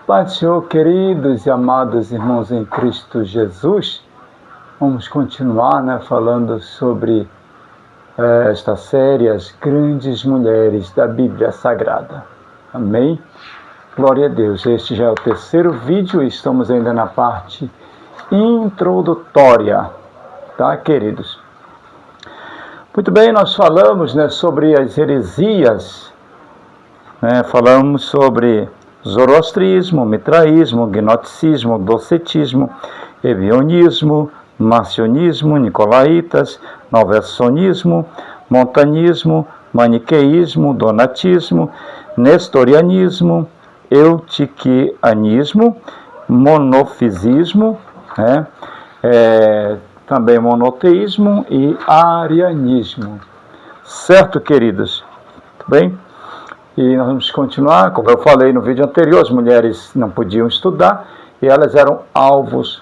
Pai do Senhor, queridos e amados irmãos em Cristo Jesus, vamos continuar falando sobre esta série, as grandes mulheres da Bíblia Sagrada. Amém? Glória a Deus. Este já é o terceiro vídeo e estamos ainda na parte introdutória, tá, queridos? Muito bem, nós falamos sobre as heresias, falamos sobre zoroastrismo, mitraísmo, gnosticismo, docetismo, ebionismo, marcionismo, nicolaítas, novacionismo, montanismo, maniqueísmo, donatismo, nestorianismo, eutiquianismo, monofisismo, também monoteísmo e arianismo. Certo, queridos? Tudo bem? E nós vamos continuar, como eu falei no vídeo anterior, as mulheres não podiam estudar e elas eram alvos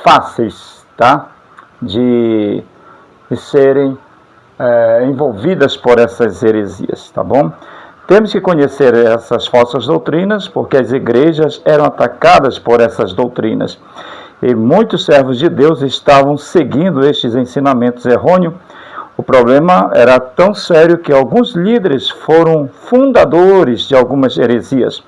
fáceis, tá? de serem envolvidas por essas heresias, tá bom? Temos que conhecer essas falsas doutrinas, porque as igrejas eram atacadas por essas doutrinas. E muitos servos de Deus estavam seguindo estes ensinamentos errôneos. O problema era tão sério que alguns líderes foram fundadores de algumas heresias.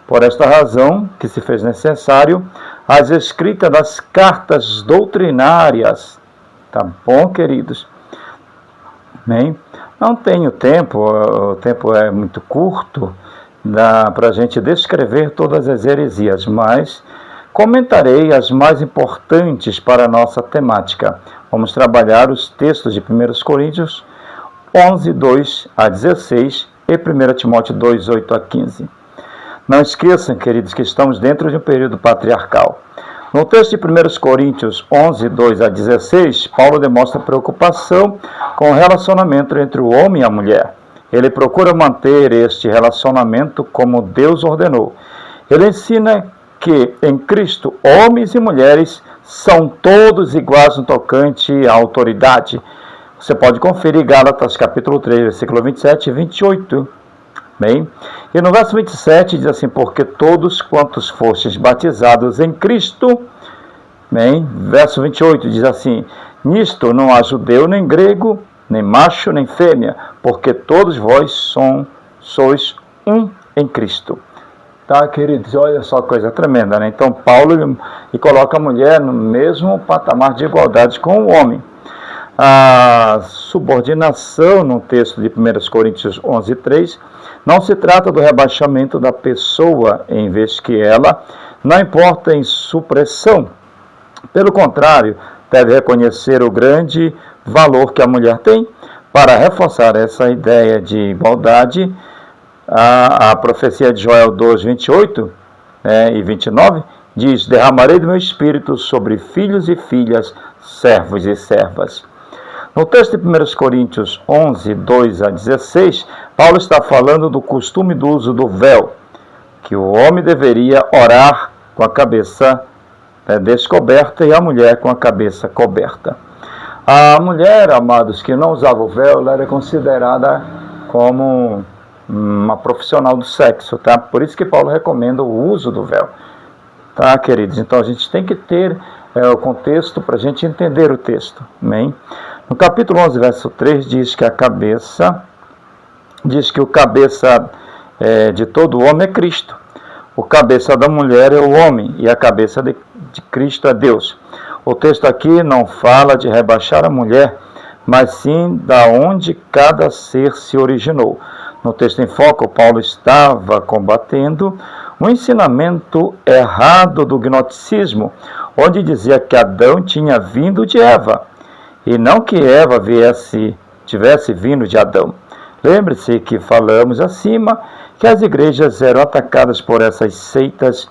Por esta razão, que se fez necessário as escritas das cartas doutrinárias. Tá bom, queridos? Bem, não tenho tempo, o tempo é muito curto para a gente descrever todas as heresias, mas comentarei as mais importantes para a nossa temática. Vamos trabalhar os textos de 1 Coríntios 11, 2 a 16 e 1 Timóteo 2, 8 a 15. Não esqueçam, queridos, que estamos dentro de um período patriarcal. No texto de 1 Coríntios 11, 2 a 16, Paulo demonstra preocupação com o relacionamento entre o homem e a mulher. Ele procura manter este relacionamento como Deus ordenou. Ele ensina que em Cristo homens e mulheres são todos iguais no tocante à autoridade. Você pode conferir Gálatas capítulo 3, versículo 27 e 28. Bem, e no verso 27 diz assim: porque todos quantos fostes batizados em Cristo, bem, verso 28 diz assim: nisto não há judeu nem grego, nem macho nem fêmea, porque todos vós sois um em Cristo. Tá, queridos? Olha só, coisa tremenda, Então, Paulo coloca a mulher no mesmo patamar de igualdade com o homem. A subordinação no texto de 1 Coríntios 11, 3, não se trata do rebaixamento da pessoa, em vez que ela não importa em supressão. Pelo contrário, deve reconhecer o grande valor que a mulher tem. Para reforçar essa ideia de igualdade, a profecia de Joel 2, 28 e 29 diz: derramarei do meu espírito sobre filhos e filhas, servos e servas. No texto de 1 Coríntios 11, 2 a 16, Paulo está falando do costume do uso do véu, que o homem deveria orar com a cabeça descoberta e a mulher com a cabeça coberta. A mulher, amados, que não usava o véu, ela era considerada como uma profissional do sexo, tá? Por isso que Paulo recomenda o uso do véu, tá, queridos? Então a gente tem que ter o contexto para a gente entender o texto, amém? No capítulo 11, verso 3, diz que o cabeça de todo homem é Cristo. O cabeça da mulher é o homem e a cabeça de Cristo é Deus. O texto aqui não fala de rebaixar a mulher, mas sim da onde cada ser se originou. No texto em foco, Paulo estava combatendo um ensinamento errado do gnosticismo, onde dizia que Adão tinha vindo de Eva, e não que Eva tivesse vindo de Adão. Lembre-se que falamos acima que as igrejas eram atacadas por essas seitas.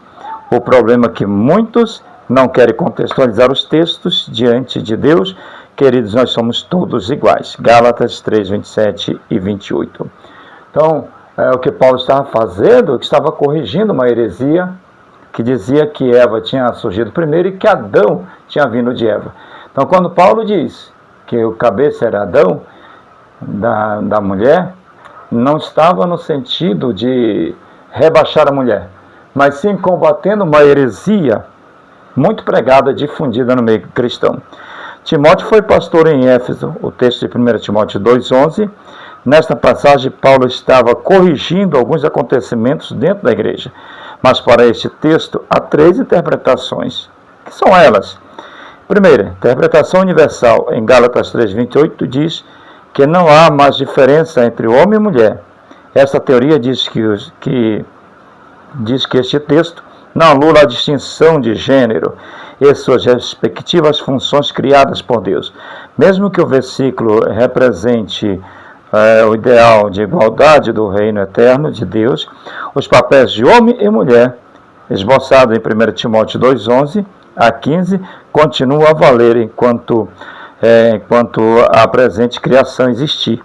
O problema é que muitos não querem contextualizar os textos diante de Deus. Queridos, nós somos todos iguais. Gálatas 3, 27 e 28. Então, o que Paulo estava fazendo, que estava corrigindo uma heresia que dizia que Eva tinha surgido primeiro e que Adão tinha vindo de Eva. Então, quando Paulo diz que o cabeça era Adão, da mulher, não estava no sentido de rebaixar a mulher, mas sim combatendo uma heresia muito pregada, difundida no meio cristão. Timóteo foi pastor em Éfeso, o texto de 1 Timóteo 2,11. Nesta passagem, Paulo estava corrigindo alguns acontecimentos dentro da igreja. Mas para este texto, há 3 interpretações. Que são elas? Primeira, interpretação universal, em Gálatas 3,28, diz que não há mais diferença entre homem e mulher. Essa teoria diz que este texto não anula a distinção de gênero e suas respectivas funções criadas por Deus. Mesmo que o versículo represente o ideal de igualdade do reino eterno de Deus, os papéis de homem e mulher, esboçado em 1 Timóteo 2,11 a 15, continuam a valer enquanto a presente criação existir.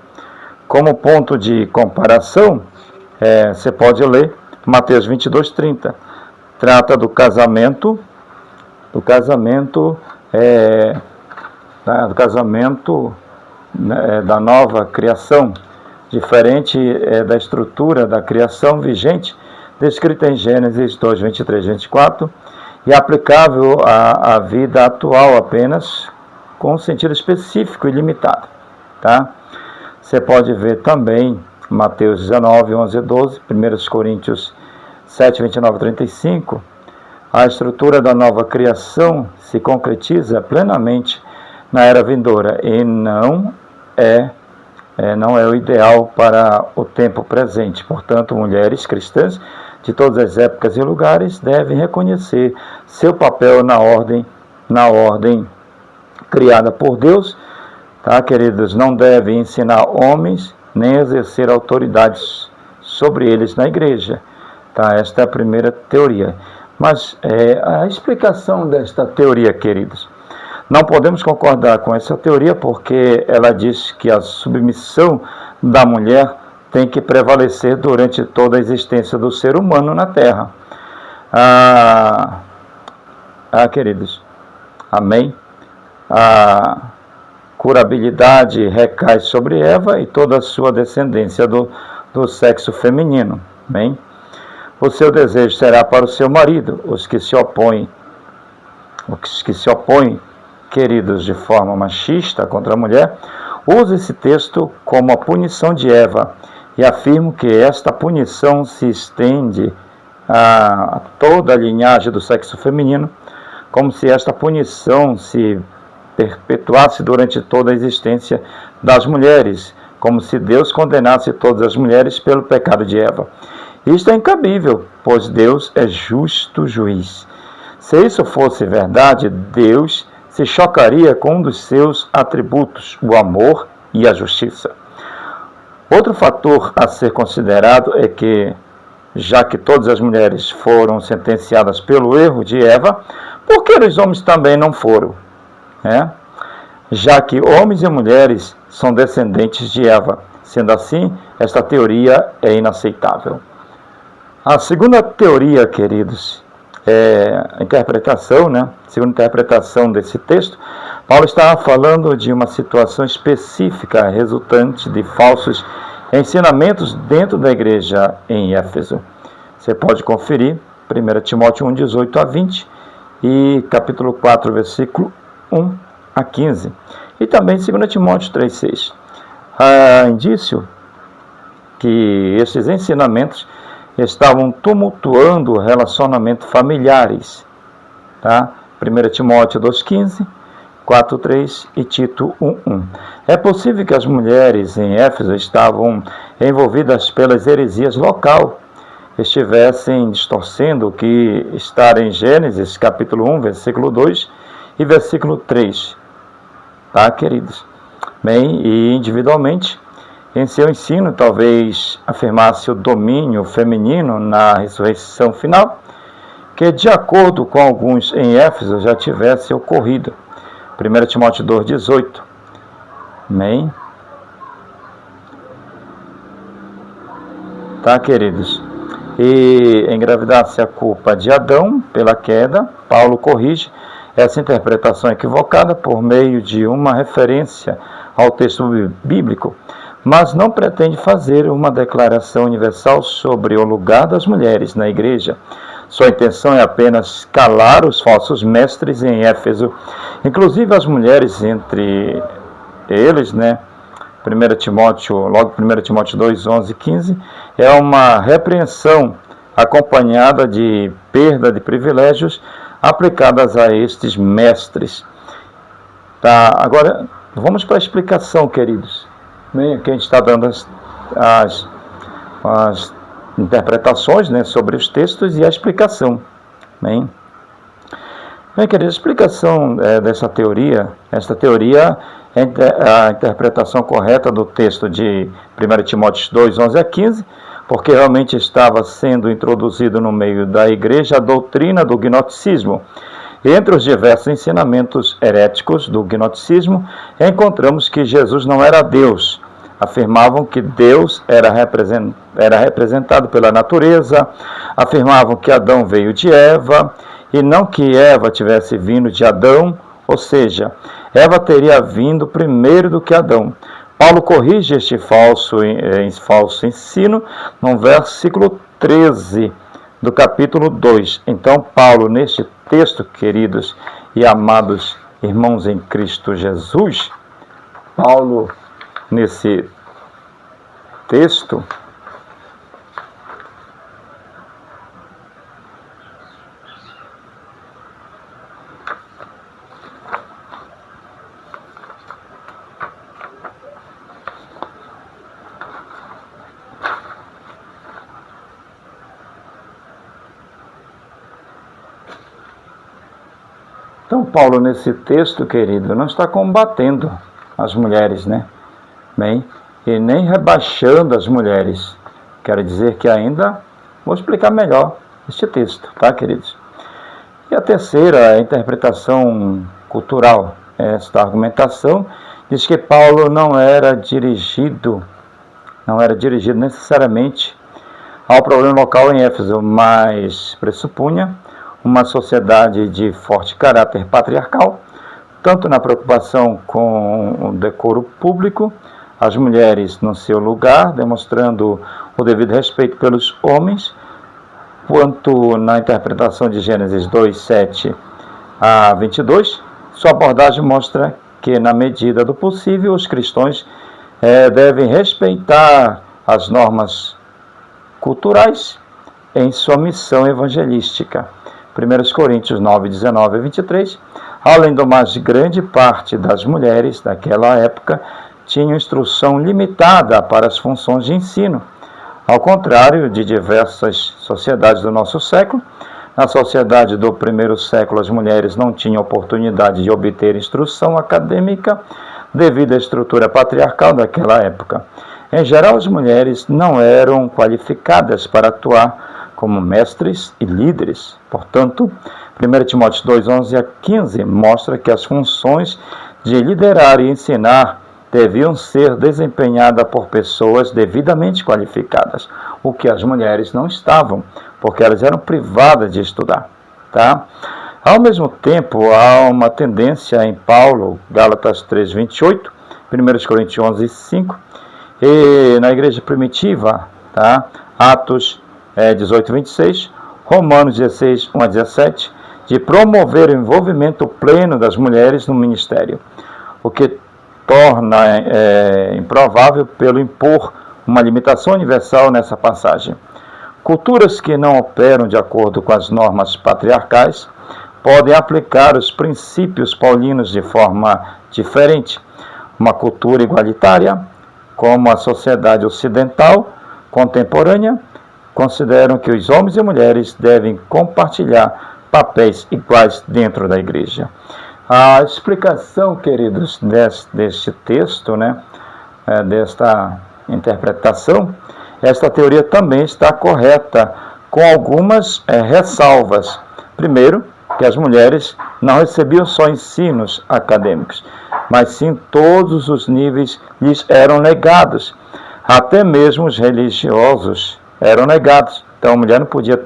Como ponto de comparação, você pode ler Mateus 22,30. Trata do casamento da nova criação, diferente da estrutura da criação vigente, descrita em Gênesis 2, 23, 24, e aplicável à vida atual apenas com um sentido específico e limitado. Tá? Você pode ver também Mateus 19, 11 e 12, 1 Coríntios 7, 29 e 35, a estrutura da nova criação se concretiza plenamente na era vindoura e não é o ideal para o tempo presente. Portanto, mulheres cristãs de todas as épocas e lugares devem reconhecer seu papel na ordem criada por Deus, tá, queridos? Não devem ensinar homens nem exercer autoridades sobre eles na igreja. Tá? Esta é a primeira teoria. Mas a explicação desta teoria, queridos, não podemos concordar com essa teoria porque ela diz que a submissão da mulher tem que prevalecer durante toda a existência do ser humano na Terra. Queridos, amém? A curabilidade recai sobre Eva e toda a sua descendência do sexo feminino, amém? O seu desejo será para o seu marido. Os que se opõem, queridos, de forma machista contra a mulher, usam esse texto como a punição de Eva e afirmam que esta punição se estende a toda a linhagem do sexo feminino, como se esta punição se perpetuasse durante toda a existência das mulheres, como se Deus condenasse todas as mulheres pelo pecado de Eva. Isto é incabível, pois Deus é justo juiz. Se isso fosse verdade, Deus se chocaria com um dos seus atributos, o amor e a justiça. Outro fator a ser considerado é que, já que todas as mulheres foram sentenciadas pelo erro de Eva, por que os homens também não foram? Já que homens e mulheres são descendentes de Eva. Sendo assim, esta teoria é inaceitável. A segunda teoria, queridos, a interpretação, segunda interpretação desse texto, Paulo estava falando de uma situação específica resultante de falsos ensinamentos dentro da igreja em Éfeso. Você pode conferir 1 Timóteo 1, 18 a 20 e capítulo 4, versículo 1 a 15. E também 2 Timóteo 3, 6. Há indício que esses ensinamentos estavam tumultuando relacionamentos familiares. Tá? 1 Timóteo 2,15, 4,3 e Tito 1,1. É possível que as mulheres em Éfeso estavam envolvidas pelas heresias local, estivessem distorcendo o que está em Gênesis, capítulo 1, versículo 2 e versículo 3. Tá, queridos? Bem, e individualmente, em seu ensino, talvez afirmasse o domínio feminino na ressurreição final, que de acordo com alguns em Éfeso já tivesse ocorrido. 1 Timóteo 2, 18. Amém? Tá, queridos? E engravidasse a culpa de Adão pela queda, Paulo corrige essa interpretação equivocada por meio de uma referência ao texto bíblico, mas não pretende fazer uma declaração universal sobre o lugar das mulheres na igreja. Sua intenção é apenas calar os falsos mestres em Éfeso, inclusive as mulheres entre eles, né? 1 Timóteo, logo 1 Timóteo 2, 11 e 15, é uma repreensão acompanhada de perda de privilégios aplicadas a estes mestres. Tá, agora, vamos para a explicação, queridos. Bem, aqui a gente está dando as interpretações, né, sobre os textos e a explicação. Bem, queridos, a explicação dessa teoria, esta teoria é a interpretação correta do texto de 1 Timóteo 2, 11 a 15, porque realmente estava sendo introduzido no meio da igreja a doutrina do gnosticismo. Entre os diversos ensinamentos heréticos do gnosticismo, encontramos que Jesus não era Deus. Afirmavam que Deus era representado pela natureza, afirmavam que Adão veio de Eva, e não que Eva tivesse vindo de Adão, ou seja, Eva teria vindo primeiro do que Adão. Paulo corrige este falso ensino no versículo 13 do capítulo 2. Então, Paulo, neste texto, queridos e amados irmãos em Cristo Jesus, Paulo, nesse texto, então, Paulo, nesse texto, querido, não está combatendo as mulheres, né? Bem, e nem rebaixando as mulheres. Quero dizer que ainda vou explicar melhor este texto, tá, queridos? E a terceira, a interpretação cultural. Esta argumentação diz que Paulo não era dirigido necessariamente ao problema local em Éfeso, mas pressupunha uma sociedade de forte caráter patriarcal, tanto na preocupação com o decoro público, as mulheres no seu lugar, demonstrando o devido respeito pelos homens, quanto na interpretação de Gênesis 2, 7 a 22, sua abordagem mostra que, na medida do possível, os cristãos devem respeitar as normas culturais em sua missão evangelística. 1 Coríntios 9, 19 a 23, além do mais, grande parte das mulheres daquela época tinham instrução limitada para as funções de ensino. Ao contrário de diversas sociedades do nosso século, na sociedade do primeiro século as mulheres não tinham oportunidade de obter instrução acadêmica devido à estrutura patriarcal daquela época. Em geral, as mulheres não eram qualificadas para atuar como mestres e líderes. Portanto, 1 Timóteo 2, 11 a 15 mostra que as funções de liderar e ensinar deviam ser desempenhadas por pessoas devidamente qualificadas, o que as mulheres não estavam, porque elas eram privadas de estudar. Tá? Ao mesmo tempo, há uma tendência em Paulo, Gálatas 3, 28, 1 Coríntios 11, 5, e na igreja primitiva, tá? Atos 18, 26, Romanos 16, 1 a 17, de promover o envolvimento pleno das mulheres no ministério, o que torna improvável pelo impor uma limitação universal nessa passagem. Culturas que não operam de acordo com as normas patriarcais podem aplicar os princípios paulinos de forma diferente. Uma cultura igualitária, como a sociedade ocidental contemporânea, consideram que os homens e mulheres devem compartilhar papéis iguais dentro da igreja. A explicação, queridos, deste texto, né, desta interpretação, esta teoria também está correta, com algumas ressalvas. Primeiro, que as mulheres não recebiam só ensinos acadêmicos, mas sim todos os níveis lhes eram negados, até mesmo os religiosos eram negados. Então a mulher não podia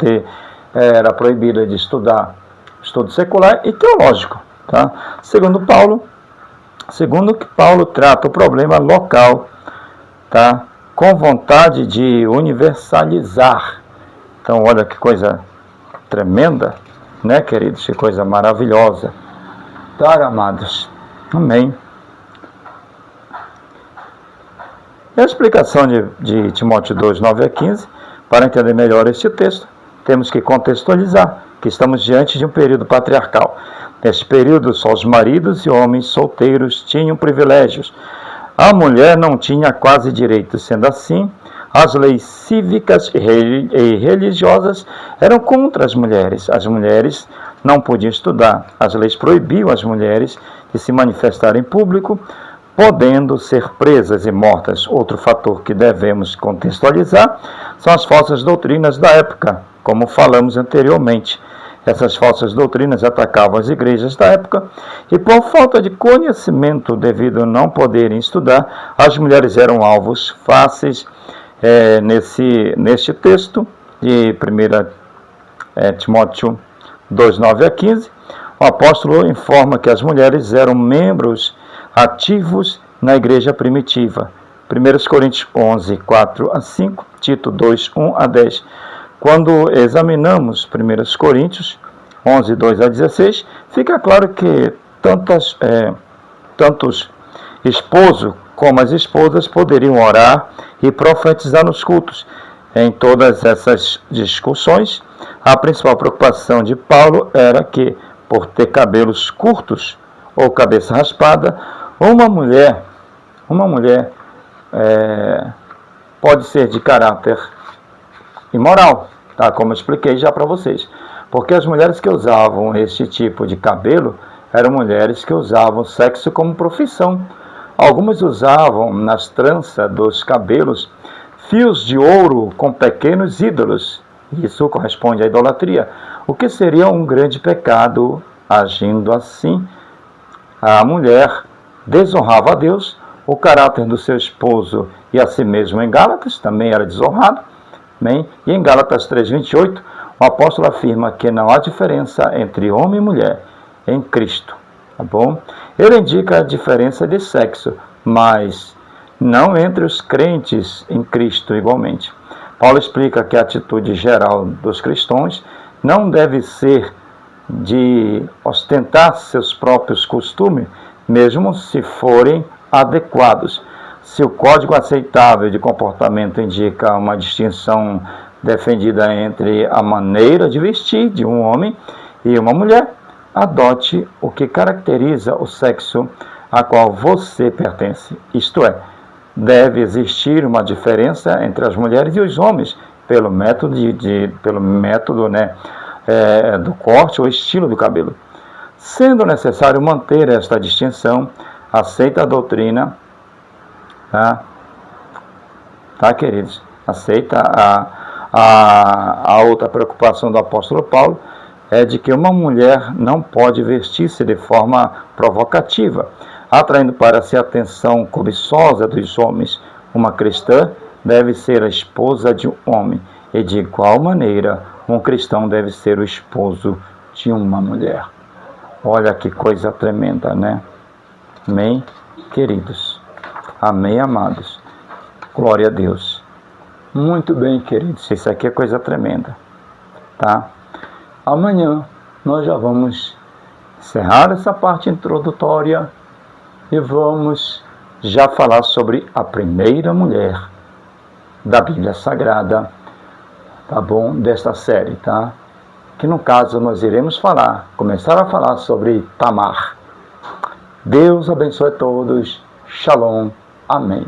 era proibida de estudar estudo secular e teológico. Tá? Segundo que Paulo trata o problema local, tá? Com vontade de universalizar. Então olha que coisa tremenda, né, queridos? Que coisa maravilhosa. Tá, amados? Amém. E a explicação de Timóteo 2, 9 a 15, para entender melhor este texto, temos que contextualizar que estamos diante de um período patriarcal. Neste período, só os maridos e homens solteiros tinham privilégios. A mulher não tinha quase direitos, sendo assim, as leis cívicas e religiosas eram contra as mulheres. As mulheres não podiam estudar. As leis proibiam as mulheres de se manifestar em público, podendo ser presas e mortas. Outro fator que devemos contextualizar são as falsas doutrinas da época, como falamos anteriormente. Essas falsas doutrinas atacavam as igrejas da época e, por falta de conhecimento, devido a não poderem estudar, as mulheres eram alvos fáceis. Neste texto de 1 Timóteo 2, 9 a 15, o apóstolo informa que as mulheres eram membros ativos na igreja primitiva. 1 Coríntios 11, 4 a 5, Tito 2, 1 a 10. Quando examinamos 1 Coríntios 11, 2 a 16, fica claro que tantos esposos como as esposas poderiam orar e profetizar nos cultos. Em todas essas discussões, a principal preocupação de Paulo era que, por ter cabelos curtos ou cabeça raspada, uma mulher pode ser de caráter imoral, tá? Como eu expliquei já para vocês. Porque as mulheres que usavam este tipo de cabelo eram mulheres que usavam sexo como profissão. Algumas usavam nas tranças dos cabelos fios de ouro com pequenos ídolos. Isso corresponde à idolatria, o que seria um grande pecado. Agindo assim, a mulher desonrava a Deus, o caráter do seu esposo e a si mesmo. Em Gálatas também era desonrado. Bem, e em Gálatas 3:28, o apóstolo afirma que não há diferença entre homem e mulher em Cristo. Tá bom? Ele indica a diferença de sexo, mas não entre os crentes em Cristo igualmente. Paulo explica que a atitude geral dos cristãos não deve ser de ostentar seus próprios costumes, mesmo se forem adequados. Se o código aceitável de comportamento indica uma distinção defendida entre a maneira de vestir de um homem e uma mulher, adote o que caracteriza o sexo a qual você pertence. Isto é, deve existir uma diferença entre as mulheres e os homens pelo método do corte ou estilo do cabelo. Sendo necessário manter esta distinção, aceita a doutrina, tá, queridos? Aceita a outra preocupação do apóstolo Paulo, é de que uma mulher não pode vestir-se de forma provocativa, atraindo para si a atenção cobiçosa dos homens. Uma cristã deve ser a esposa de um homem, e de igual maneira, um cristão deve ser o esposo de uma mulher. Olha que coisa tremenda, né? Amém, queridos? Amém, amados? Glória a Deus. Muito bem, queridos. Isso aqui é coisa tremenda, tá? Amanhã nós já vamos encerrar essa parte introdutória e vamos já falar sobre a primeira mulher da Bíblia Sagrada, tá bom? Desta série, tá? Que no caso nós iremos começar a falar sobre Tamar. Deus abençoe a todos. Shalom. Amém.